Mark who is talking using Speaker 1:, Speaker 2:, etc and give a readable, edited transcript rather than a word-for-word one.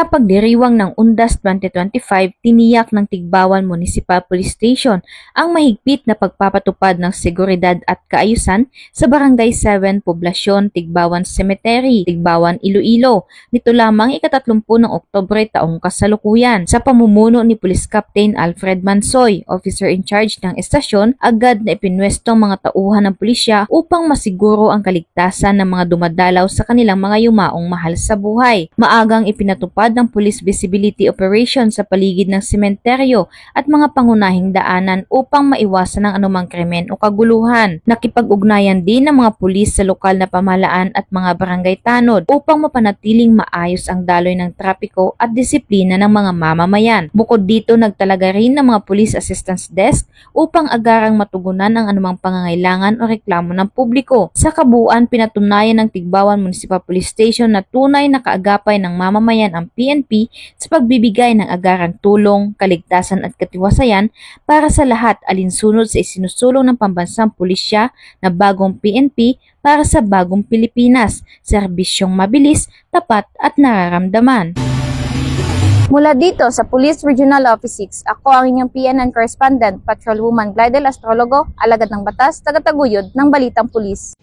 Speaker 1: Sa pagdiriwang ng Undas 2025, tiniyak ng Tigbawan Municipal Police Station ang mahigpit na pagpapatupad ng seguridad at kaayusan sa Barangay 7, Poblasyon, Tigbawan Cemetery, Tigbawan, Iloilo. Nito lamang ika-30 ng Oktubre taong kasalukuyan. Sa pamumuno ni Police Captain Alfred Mansoy, officer in charge ng estasyon, agad na ipinwestong mga tauhan ng pulisya upang masiguro ang kaligtasan ng mga dumadalaw sa kanilang mga yumaong mahal sa buhay. Maagang ipinatupad ng Police Visibility Operation sa paligid ng sementeryo at mga pangunahing daanan upang maiwasan ang anumang krimen o kaguluhan. Nakipag-ugnayan din ng mga pulis sa lokal na pamahalaan at mga barangay tanod upang mapanatiling maayos ang daloy ng trapiko at disiplina ng mga mamamayan. Bukod dito, nagtalaga rin ng mga Police Assistance Desk upang agarang matugunan ang anumang pangangailangan o reklamo ng publiko. Sa kabuuan, pinatunayan ng Tigbawan Municipal Police Station na tunay na kaagapay ng mamamayan ang PNP sa pagbibigay ng agarang tulong, kaligtasan at katiwasayan para sa lahat alinsunod sa isinusulong ng pambansang pulisya na bagong PNP para sa bagong Pilipinas, serbisyong mabilis, tapat at nararamdaman.
Speaker 2: Mula dito sa Police Regional Office 6, ako ang inyong PNN correspondent, Patrolwoman Glidel Astrologo, alagad ng batas, tagataguyod ng Balitang Pulis.